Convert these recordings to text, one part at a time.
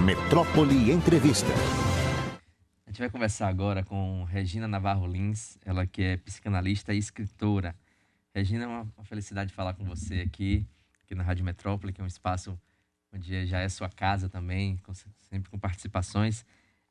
Metrópole Entrevista. A gente vai conversar agora com Regina Navarro Lins, ela que é psicanalista e escritora. Regina, é uma felicidade falar com você aqui na Rádio Metrópole, que é um espaço onde já é sua casa também, sempre com participações.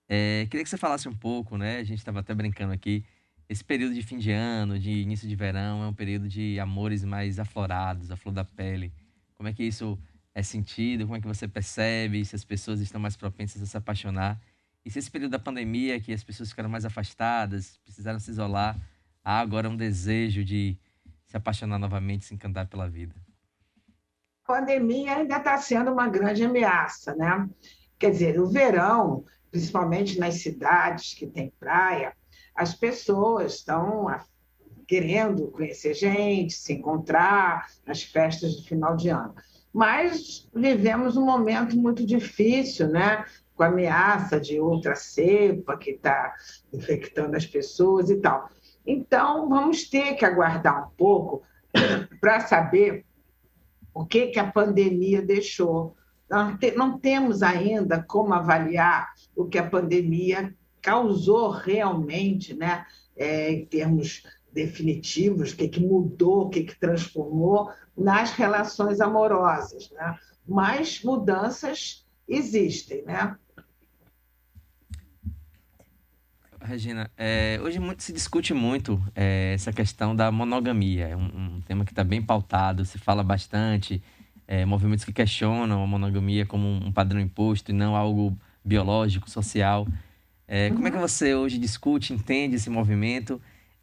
Queria que você falasse um pouco, né? A gente estava até brincando aqui, esse período de fim de ano, de início de verão, é um período de amores mais aflorados, a flor da pele. Como é que isso é sentido? Como é que você percebe se as pessoas estão mais propensas a se apaixonar? E se esse período da pandemia, que as pessoas ficaram mais afastadas, precisaram se isolar, há agora um desejo de se apaixonar novamente, se encantar pela vida? A pandemia ainda está sendo uma grande ameaça, né? Quer dizer, o verão, principalmente nas cidades que têm praia, as pessoas estão querendo conhecer gente, se encontrar nas festas de final de ano. Mas vivemos um momento muito difícil, né? Com a ameaça de outra cepa que está infectando as pessoas e tal. Então, vamos ter que aguardar um pouco para saber o que a pandemia deixou. Nós não temos ainda como avaliar o que a pandemia causou realmente, né? Em termos definitivos, o que mudou, o que transformou nas relações amorosas, né? Mas mudanças existem, né? Regina, hoje se discute muito essa questão da monogamia. É um tema que está bem pautado, se fala bastante, movimentos que questionam a monogamia como um padrão imposto e não algo biológico, social. Como é que você hoje discute, entende esse movimento?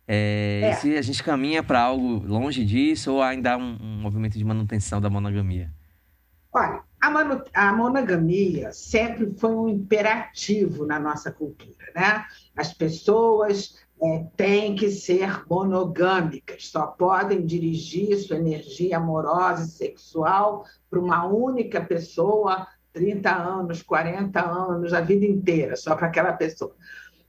E se a gente caminha para algo longe disso ou ainda há um movimento de manutenção da monogamia? Olha, a monogamia sempre foi um imperativo na nossa cultura, né? As pessoas têm que ser monogâmicas, só podem dirigir sua energia amorosa e sexual para uma única pessoa, 30 anos, 40 anos, a vida inteira, só para aquela pessoa.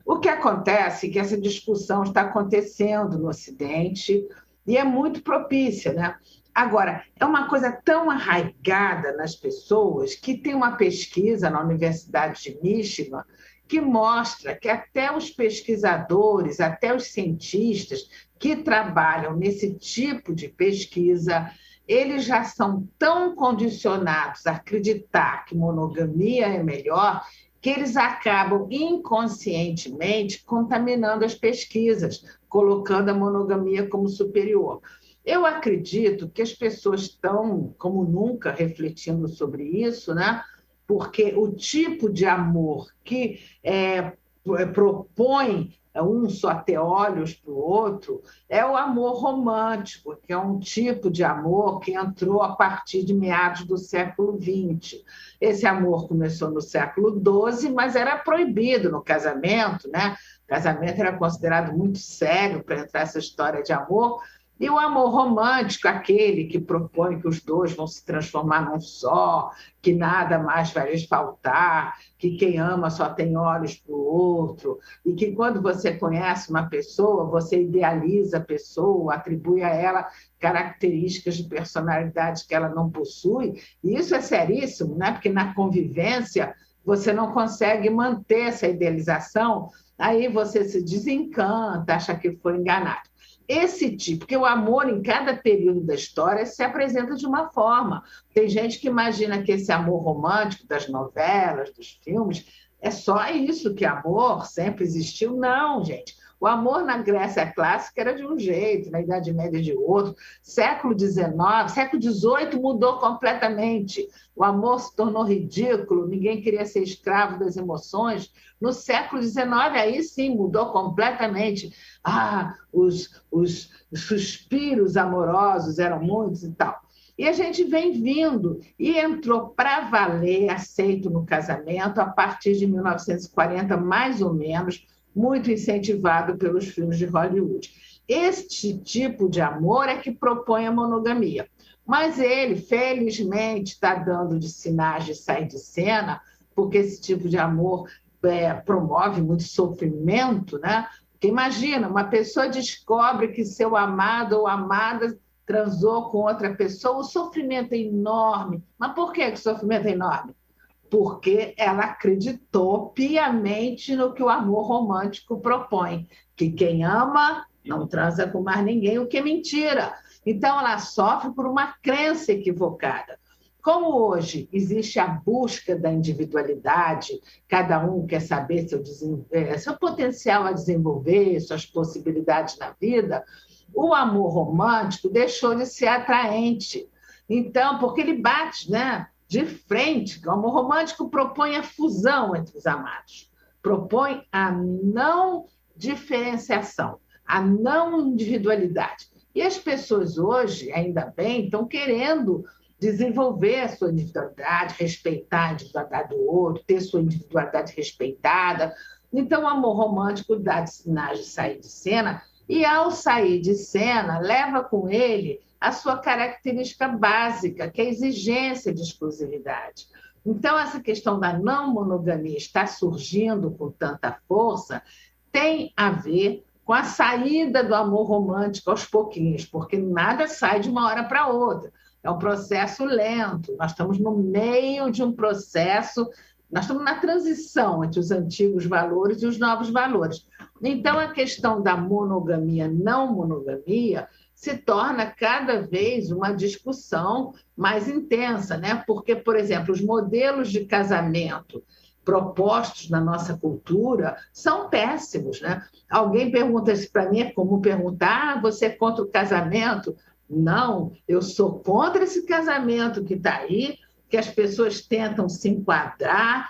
O que acontece é que essa discussão está acontecendo no Ocidente e é muito propícia, né? Agora, é uma coisa tão arraigada nas pessoas que tem uma pesquisa na Universidade de Michigan que mostra que até os pesquisadores, até os cientistas que trabalham nesse tipo de pesquisa, eles já são tão condicionados a acreditar que monogamia é melhor que eles acabam inconscientemente contaminando as pesquisas, colocando a monogamia como superior. Eu acredito que as pessoas estão, como nunca, refletindo sobre isso, né? Porque o tipo de amor que propõe um só ter olhos para o outro é o amor romântico, que é um tipo de amor que entrou a partir de meados do século XX. Esse amor começou no século XII, mas era proibido no casamento, né? O casamento era considerado muito sério para entrar essa história de amor. E o amor romântico, aquele que propõe que os dois vão se transformar num só, que nada mais vai lhes faltar, que quem ama só tem olhos para o outro, e que quando você conhece uma pessoa, você idealiza a pessoa, atribui a ela características de personalidade que ela não possui. E isso é seríssimo, né? Porque na convivência você não consegue manter essa idealização, aí você se desencanta, acha que foi enganado. Esse tipo, porque o amor em cada período da história se apresenta de uma forma. Tem gente que imagina que esse amor romântico das novelas, dos filmes, é só isso que amor sempre existiu. Não, gente. O amor na Grécia clássica era de um jeito, na Idade Média de outro. Século XIX, século XVIII mudou completamente. O amor se tornou ridículo, ninguém queria ser escravo das emoções. No século XIX, aí sim, mudou completamente. Os suspiros amorosos eram muitos e tal. E a gente vem vindo e entrou para valer, aceito no casamento, a partir de 1940, mais ou menos, muito incentivado pelos filmes de Hollywood. Este tipo de amor é que propõe a monogamia. Mas ele, felizmente, está dando de sinais de sair de cena, porque esse tipo de amor promove muito sofrimento, né? Porque imagina, uma pessoa descobre que seu amado ou amada transou com outra pessoa, o sofrimento é enorme. Mas por que o sofrimento é enorme? porque ela acreditou piamente no que o amor romântico propõe, que quem ama não transa com mais ninguém, o que é mentira. Então, ela sofre por uma crença equivocada. Como hoje existe a busca da individualidade, cada um quer saber seu potencial a desenvolver, suas possibilidades na vida, o amor romântico deixou de ser atraente. Então, porque ele bate, né, de frente. O amor romântico propõe a fusão entre os amados, propõe a não diferenciação, a não individualidade. E as pessoas hoje, ainda bem, estão querendo desenvolver a sua individualidade, respeitar a individualidade do outro, ter sua individualidade respeitada. Então, o amor romântico dá sinais de sair de cena, e, ao sair de cena, leva com ele a sua característica básica, que é a exigência de exclusividade. Então, essa questão da não monogamia está surgindo com tanta força, tem a ver com a saída do amor romântico aos pouquinhos, porque nada sai de uma hora para outra. É um processo lento, nós estamos no meio de um processo, nós estamos na transição entre os antigos valores e os novos valores. Então, a questão da monogamia, não monogamia, se torna cada vez uma discussão mais intensa, né? Porque, por exemplo, os modelos de casamento propostos na nossa cultura são péssimos, né? Alguém pergunta isso para mim, é como perguntar: você é contra o casamento? Não, eu sou contra esse casamento que está aí, que as pessoas tentam se enquadrar,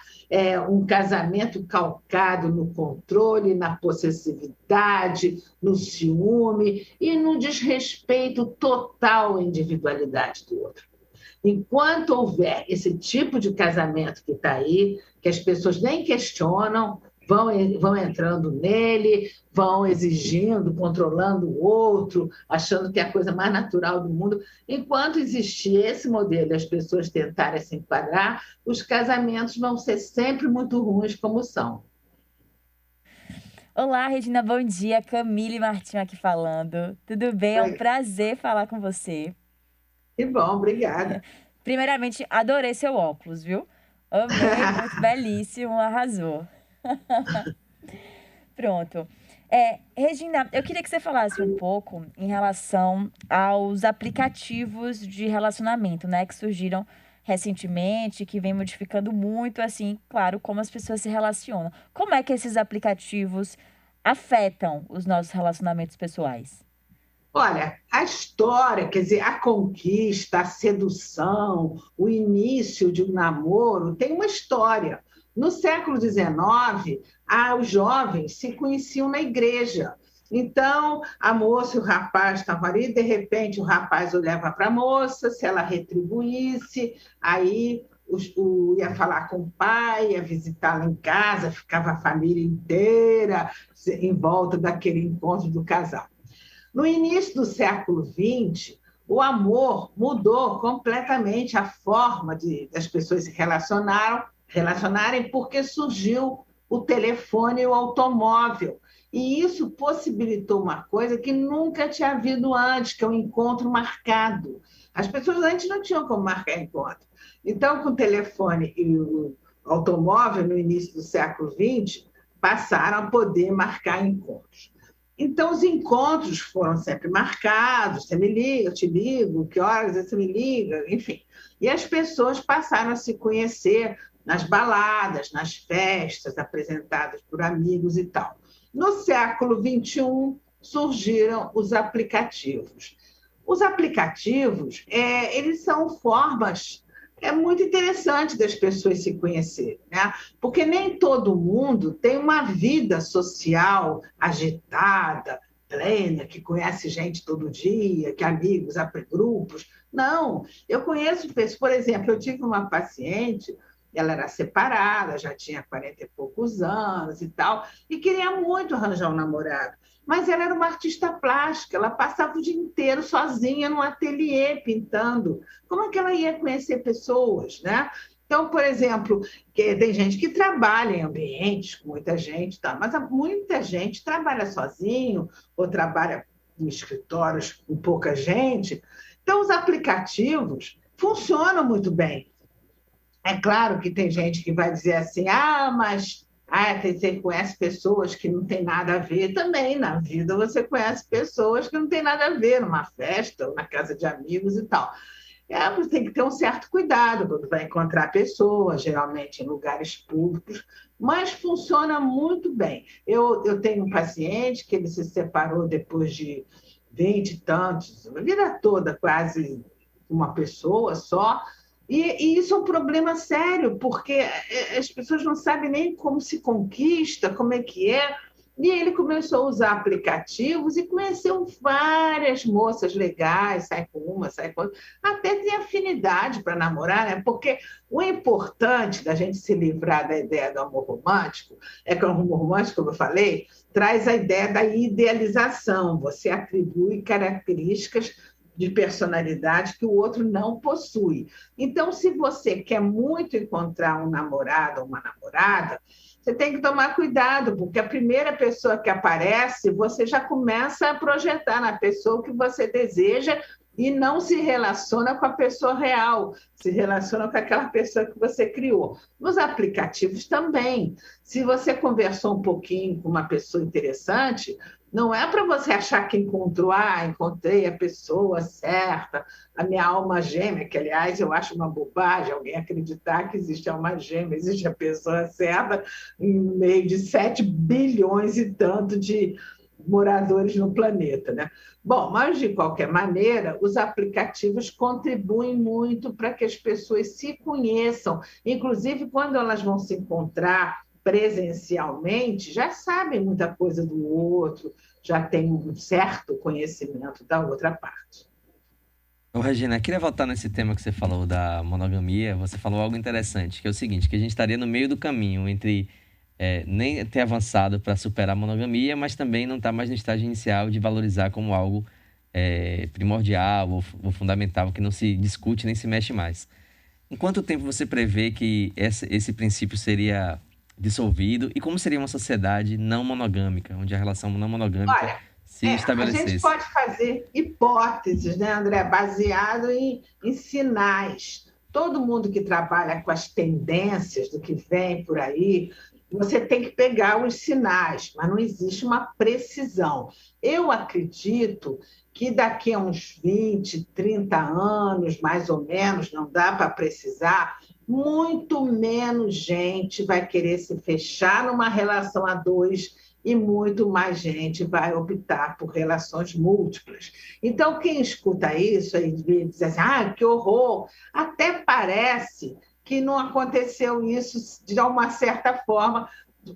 um casamento calcado no controle, na possessividade, no ciúme e no desrespeito total à individualidade do outro. Enquanto houver esse tipo de casamento que está aí, que as pessoas nem questionam, vão entrando nele, vão exigindo, controlando o outro, achando que é a coisa mais natural do mundo. Enquanto existir esse modelo e as pessoas tentarem se enquadrar, os casamentos vão ser sempre muito ruins como são. Olá, Regina, bom dia. Camille Martins aqui falando. Tudo bem? É um prazer falar com você. Que bom, obrigada. Primeiramente, adorei seu óculos, viu? Amei, muito belíssimo, arrasou. Pronto. Regina, eu queria que você falasse um pouco em relação aos aplicativos de relacionamento, né, que surgiram recentemente, que vem modificando muito, assim, claro, como as pessoas se relacionam. Como é que esses aplicativos afetam os nossos relacionamentos pessoais? Olha, a história, quer dizer, a conquista, a sedução, o início de um namoro tem uma história. No século XIX, os jovens se conheciam na igreja. Então, a moça e o rapaz estavam ali, de repente o rapaz olhava para a moça, se ela retribuísse, aí ia falar com o pai, ia visitá-la em casa, ficava a família inteira em volta daquele encontro do casal. No início do século XX, o amor mudou completamente a forma das pessoas se relacionarem, porque surgiu o telefone e o automóvel. E isso possibilitou uma coisa que nunca tinha havido antes, que é um encontro marcado. As pessoas antes não tinham como marcar encontro. Então, com o telefone e o automóvel, no início do século XX, passaram a poder marcar encontros. Então, os encontros foram sempre marcados, você me liga, eu te ligo, que horas você me liga, enfim. E as pessoas passaram a se conhecer nas baladas, nas festas apresentadas por amigos e tal. No século XXI, surgiram os aplicativos. Os aplicativos, eles são formas muito interessantes das pessoas se conhecerem, né? Porque nem todo mundo tem uma vida social agitada, plena, que conhece gente todo dia, que amigos, abre grupos. Não, eu conheço pessoas, por exemplo, eu tive uma paciente, ela era separada, já tinha 40 e poucos anos e tal, e queria muito arranjar um namorado. Mas ela era uma artista plástica, ela passava o dia inteiro sozinha num ateliê pintando. Como é que ela ia conhecer pessoas, né? Então, por exemplo, tem gente que trabalha em ambientes com muita gente, tá? Mas muita gente trabalha sozinho ou trabalha em escritórios com pouca gente. Então, os aplicativos funcionam muito bem. É claro que tem gente que vai dizer assim, mas você conhece pessoas que não tem nada a ver. Também na vida você conhece pessoas que não tem nada a ver, numa festa ou na casa de amigos e tal. Você tem que ter um certo cuidado quando vai encontrar pessoas, geralmente em lugares públicos, mas funciona muito bem. Eu tenho um paciente que ele se separou depois de 20 e tantos, a vida toda quase uma pessoa só, e isso é um problema sério, porque as pessoas não sabem nem como se conquista, como é que é. E ele começou a usar aplicativos e conheceu várias moças legais, sai com uma, sai com outra, até tem afinidade para namorar, né? Porque o importante da gente se livrar da ideia do amor romântico é que o amor romântico, como eu falei, traz a ideia da idealização. Você atribui características de personalidade que o outro não possui. Então, se você quer muito encontrar um namorado ou uma namorada, você tem que tomar cuidado, porque a primeira pessoa que aparece, você já começa a projetar na pessoa que você deseja e não se relaciona com a pessoa real, se relaciona com aquela pessoa que você criou. Nos aplicativos também. Se você conversou um pouquinho com uma pessoa interessante, não é para você achar que encontrou, encontrei a pessoa certa, a minha alma gêmea, que, aliás, eu acho uma bobagem alguém acreditar que existe alma gêmea, existe a pessoa certa em meio de 7 bilhões e tanto de moradores no planeta, né? Bom, mas, de qualquer maneira, os aplicativos contribuem muito para que as pessoas se conheçam, inclusive quando elas vão se encontrar presencialmente, já sabem muita coisa do outro, já tem um certo conhecimento da outra parte. Ô, Regina, queria voltar nesse tema que você falou da monogamia. Você falou algo interessante, que é o seguinte, que a gente estaria no meio do caminho entre nem ter avançado para superar a monogamia, mas também não estar mais no estágio inicial de valorizar como algo primordial ou fundamental, que não se discute nem se mexe mais. Em quanto tempo você prevê que esse princípio seria dissolvido e como seria uma sociedade não monogâmica, onde a relação não monogâmica se a estabelecesse? gente pode fazer hipóteses, né, André, baseado em sinais. Todo mundo que trabalha com as tendências do que vem por aí, você tem que pegar os sinais, mas não existe uma precisão. Eu acredito que daqui a uns 20, 30 anos, mais ou menos, não dá para precisar, muito menos gente vai querer se fechar numa relação a dois e muito mais gente vai optar por relações múltiplas. Então, quem escuta isso aí diz assim, que horror, até parece que não aconteceu isso de uma certa forma.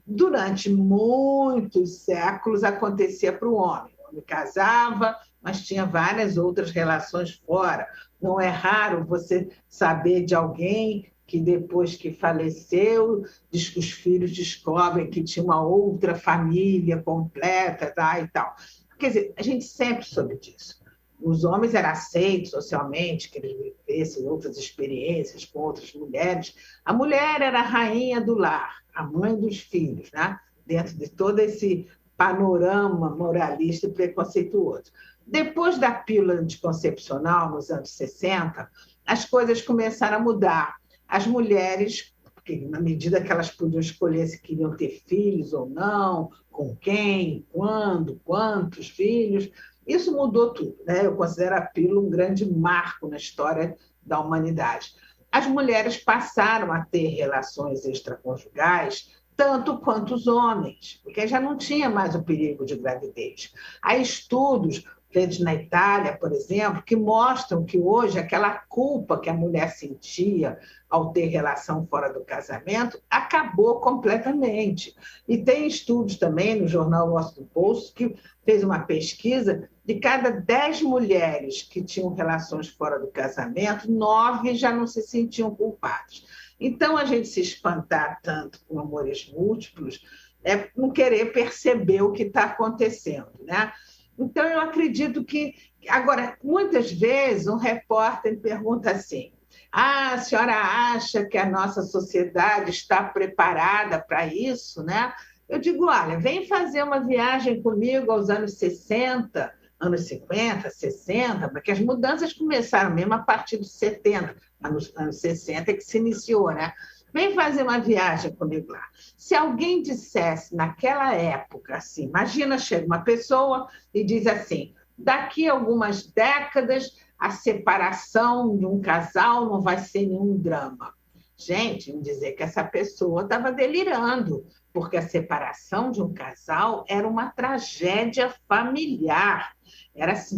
Durante muitos séculos acontecia para o homem. O homem casava, mas tinha várias outras relações fora. Não é raro você saber de alguém que depois que faleceu, diz que os filhos descobrem que tinha uma outra família completa, e tal. Quer dizer, a gente sempre soube disso. Os homens eram aceitos socialmente, que eles vivessem outras experiências com outras mulheres. A mulher era a rainha do lar, a mãe dos filhos, né? Dentro de todo esse panorama moralista e preconceituoso. Depois da pílula anticoncepcional, nos anos 60, as coisas começaram a mudar. As mulheres, porque na medida que elas podiam escolher se queriam ter filhos ou não, com quem, quando, quantos filhos, isso mudou tudo, né? Eu considero a pílula um grande marco na história da humanidade. As mulheres passaram a ter relações extraconjugais tanto quanto os homens, porque já não tinha mais o perigo de gravidez. Há estudos feitos na Itália, por exemplo, que mostram que hoje aquela culpa que a mulher sentia ao ter relação fora do casamento acabou completamente. E tem estudos também no jornal Washington Post que fez uma pesquisa de cada 10 mulheres que tinham relações fora do casamento, 9 já não se sentiam culpadas. Então, a gente se espantar tanto com amores múltiplos é não querer perceber o que está acontecendo, né? Então, eu acredito que... Agora, muitas vezes, um repórter pergunta assim, a senhora acha que a nossa sociedade está preparada para isso, né? Eu digo, olha, vem fazer uma viagem comigo aos anos 60, anos 50, 60, porque as mudanças começaram mesmo a partir dos 70, nos anos 60 que se iniciou, né? Vem fazer uma viagem comigo lá. Se alguém dissesse naquela época, assim, imagina, chega uma pessoa e diz assim, daqui a algumas décadas a separação de um casal não vai ser nenhum drama. Gente, me dizer que essa pessoa estava delirando, porque a separação de um casal era uma tragédia familiar.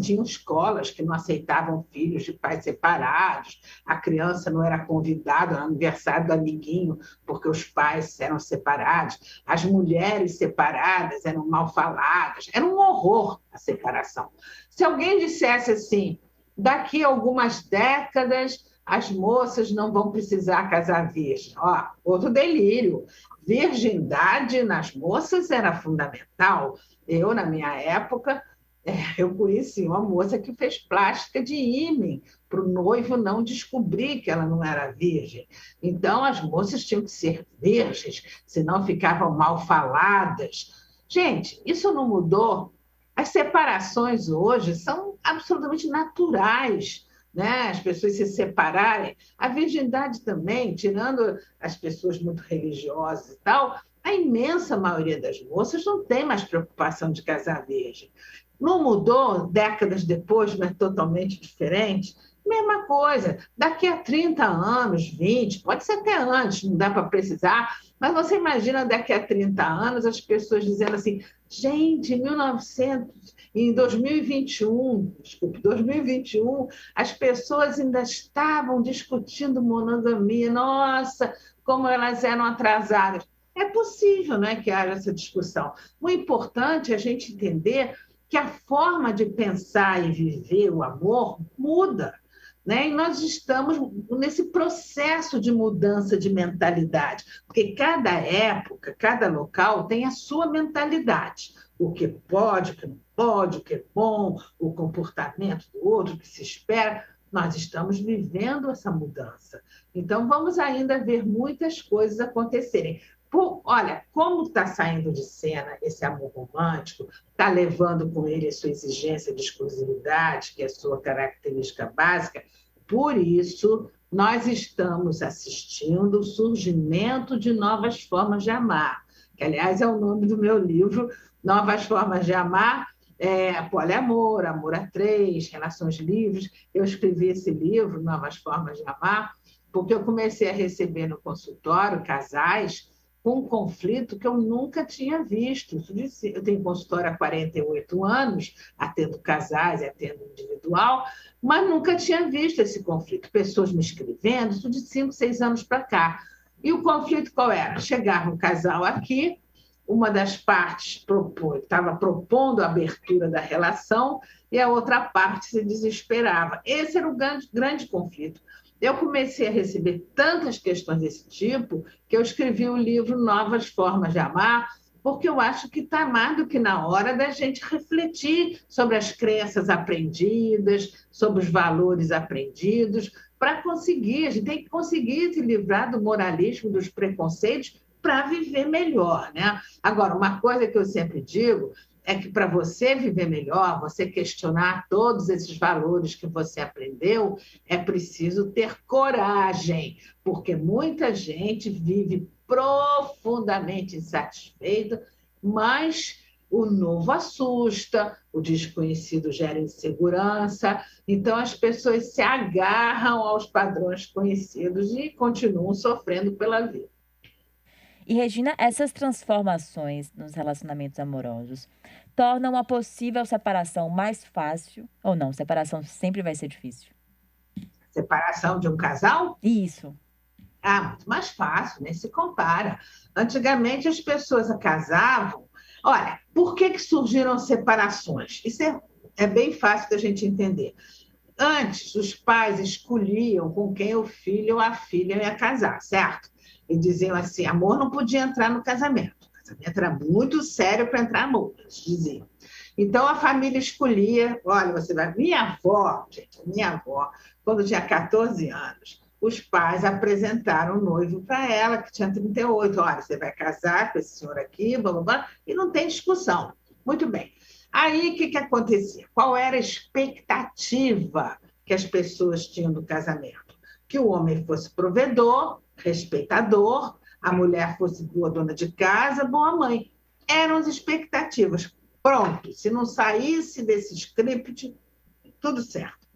Tinham escolas que não aceitavam filhos de pais separados, a criança não era convidada no aniversário do amiguinho porque os pais eram separados, as mulheres separadas eram mal faladas, era um horror a separação. Se alguém dissesse assim, daqui a algumas décadas as moças não vão precisar casar virgem. Ó, outro delírio. Virgindade nas moças era fundamental. Eu, na minha época, eu conheci uma moça que fez plástica de ímã para o noivo não descobrir que ela não era virgem. Então, as moças tinham que ser virgens, senão ficavam mal faladas. Gente, isso não mudou. As separações hoje são absolutamente naturais, né? As pessoas se separarem. A virgindade também, tirando as pessoas muito religiosas e tal, a imensa maioria das moças não tem mais preocupação de casar virgem. Não mudou décadas depois, mas totalmente diferente? Mesma coisa. Daqui a 30 anos, 20, pode ser até antes, não dá para precisar, mas você imagina daqui a 30 anos as pessoas dizendo assim, gente, em 2021, as pessoas ainda estavam discutindo monogamia. Nossa, como elas eram atrasadas. É possível, né, que haja essa discussão. O importante é a gente entender que a forma de pensar e viver o amor muda, né? E nós estamos nesse processo de mudança de mentalidade, porque cada época, cada local tem a sua mentalidade. O que pode, o que não pode, o que é bom, o comportamento do outro, o que se espera. Nós estamos vivendo essa mudança. Então, vamos ainda ver muitas coisas acontecerem. Olha, como está saindo de cena esse amor romântico, está levando com ele a sua exigência de exclusividade, que é a sua característica básica, por isso nós estamos assistindo o surgimento de novas formas de amar, que, aliás, é o nome do meu livro, Novas Formas de Amar, poliamor, amor a três, relações livres. Eu escrevi esse livro, Novas Formas de Amar, porque eu comecei a receber no consultório casais com um conflito que eu nunca tinha visto. Eu tenho consultório há 48 anos, atendo casais, atendo individual, mas nunca tinha visto esse conflito. Pessoas me escrevendo, isso de 5, 6 anos para cá. E o conflito qual era? Chegava um casal aqui, uma das partes estava propondo a abertura da relação e a outra parte se desesperava. Esse era o grande conflito. Eu comecei a receber tantas questões desse tipo que eu escrevi o livro Novas Formas de Amar, porque eu acho que está mais do que na hora da gente refletir sobre as crenças aprendidas, sobre os valores aprendidos, para conseguir, a gente tem que conseguir se livrar do moralismo, dos preconceitos, para viver melhor, né? Agora, uma coisa que eu sempre digo é que para você viver melhor, você questionar todos esses valores que você aprendeu, é preciso ter coragem, porque muita gente vive profundamente insatisfeita, mas o novo assusta, o desconhecido gera insegurança, então as pessoas se agarram aos padrões conhecidos e continuam sofrendo pela vida. E, Regina, essas transformações nos relacionamentos amorosos tornam a possível separação mais fácil ou não? Separação sempre vai ser difícil. Separação de um casal? Isso. Muito mais fácil, nem se compara. Antigamente as pessoas casavam. Olha, por que surgiram separações? Isso é bem fácil da gente entender. Antes, os pais escolhiam com quem o filho ou a filha ia casar, certo? E diziam assim, amor não podia entrar no casamento. O casamento era muito sério para entrar amor, eles diziam. Então, a família escolhia, olha, você vai... Minha avó, quando tinha 14 anos, os pais apresentaram o noivo para ela, que tinha 38. Olha, você vai casar com esse senhor aqui, blá, blá, blá, e não tem discussão. Muito bem. Aí, o que acontecia? Qual era a expectativa que as pessoas tinham do casamento? Que o homem fosse provedor, respeitador, a mulher fosse boa dona de casa, boa mãe. Eram as expectativas. Pronto, se não saísse desse script, tudo certo.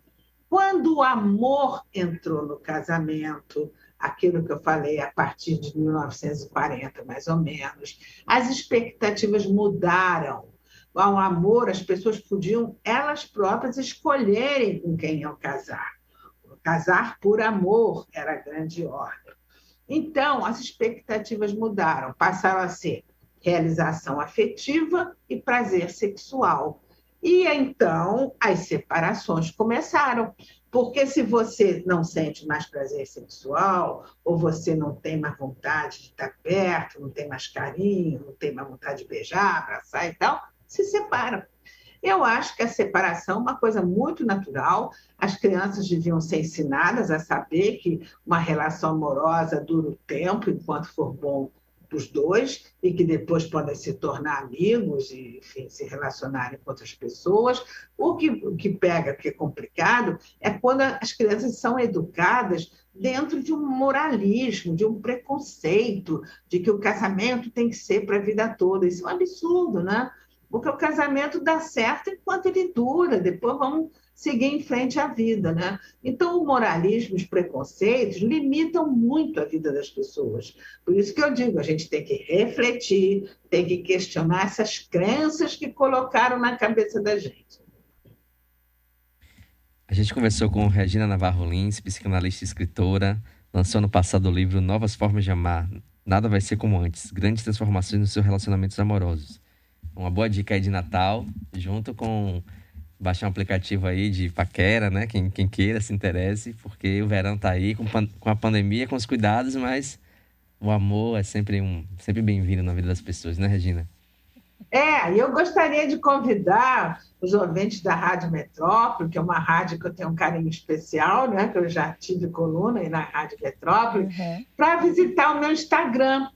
Quando o amor entrou no casamento, aquilo que eu falei a partir de 1940, mais ou menos, as expectativas mudaram. Ao amor, as pessoas podiam, elas próprias, escolherem com quem iam casar. Casar por amor era a grande ordem. Então, as expectativas mudaram, passaram a ser realização afetiva e prazer sexual. E então as separações começaram, porque se você não sente mais prazer sexual, ou você não tem mais vontade de estar perto, não tem mais carinho, não tem mais vontade de beijar, abraçar e tal, se separam. Eu acho que a separação é uma coisa muito natural. As crianças deviam ser ensinadas a saber que uma relação amorosa dura o tempo, enquanto for bom para os dois, e que depois podem se tornar amigos e, enfim, se relacionarem com outras pessoas. O que pega, que é complicado, é quando as crianças são educadas dentro de um moralismo, de um preconceito, de que o casamento tem que ser para a vida toda. Isso é um absurdo, né? Porque o casamento dá certo enquanto ele dura, depois vamos seguir em frente à vida, né? Então, o moralismo, os preconceitos limitam muito a vida das pessoas. Por isso que eu digo, a gente tem que refletir, tem que questionar essas crenças que colocaram na cabeça da gente. A gente conversou com Regina Navarro Lins, psicanalista e escritora, lançou ano passado o livro Novas Formas de Amar, Nada Vai Ser Como Antes, Grandes Transformações nos Seus Relacionamentos Amorosos. Uma boa dica aí de Natal, junto com baixar um aplicativo aí de paquera, né? Quem queira, se interesse, porque o verão tá aí com a pandemia, com os cuidados, mas o amor é sempre bem-vindo na vida das pessoas, né, Regina? E eu gostaria de convidar os ouvintes da Rádio Metrópole, que é uma rádio que eu tenho um carinho especial, né? Que eu já tive coluna aí na Rádio Metrópole, para visitar o meu Instagram.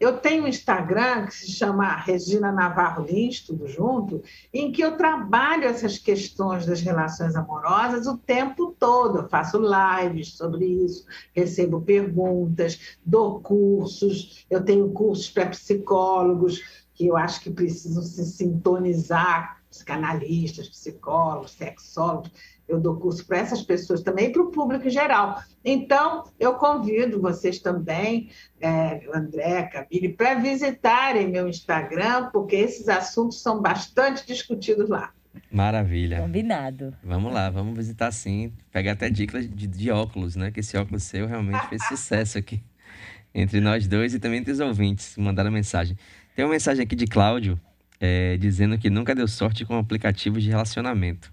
Eu tenho um Instagram que se chama Regina Navarro Lins, tudo junto, em que eu trabalho essas questões das relações amorosas o tempo todo. Eu faço lives sobre isso, recebo perguntas, dou cursos, eu tenho cursos para psicólogos, que eu acho que precisam se sintonizar, psicanalistas, psicólogos, sexólogos. Eu dou curso para essas pessoas também e para o público em geral. Então, eu convido vocês também, André, Camille, para visitarem meu Instagram, porque esses assuntos são bastante discutidos lá. Maravilha. Combinado. Vamos lá, vamos visitar sim. Pegar até dicas de óculos, né? Que esse óculos seu realmente fez sucesso aqui. Entre nós dois e também entre os ouvintes que mandaram mensagem. Tem uma mensagem aqui de Cláudio, dizendo que nunca deu sorte com aplicativos de relacionamento.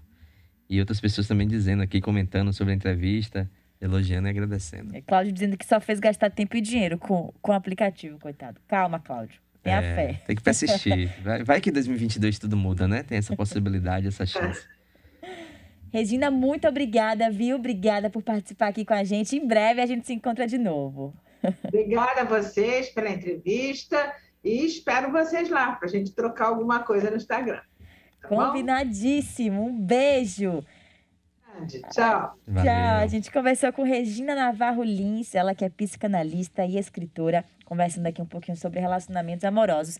E outras pessoas também dizendo aqui, comentando sobre a entrevista, elogiando e agradecendo. Cláudio dizendo que só fez gastar tempo e dinheiro com o aplicativo, coitado. Calma, Cláudio. Tenha fé. Tem que persistir. Vai que em 2022 tudo muda, né? Tem essa possibilidade, essa chance. Regina, muito obrigada, viu? Obrigada por participar aqui com a gente. Em breve a gente se encontra de novo. Obrigada a vocês pela entrevista e espero vocês lá para a gente trocar alguma coisa no Instagram. Tá Combinadíssimo. Um beijo. Tchau. Valeu. Tchau. A gente conversou com Regina Navarro Lins, ela que é psicanalista e escritora, conversando aqui um pouquinho sobre relacionamentos amorosos.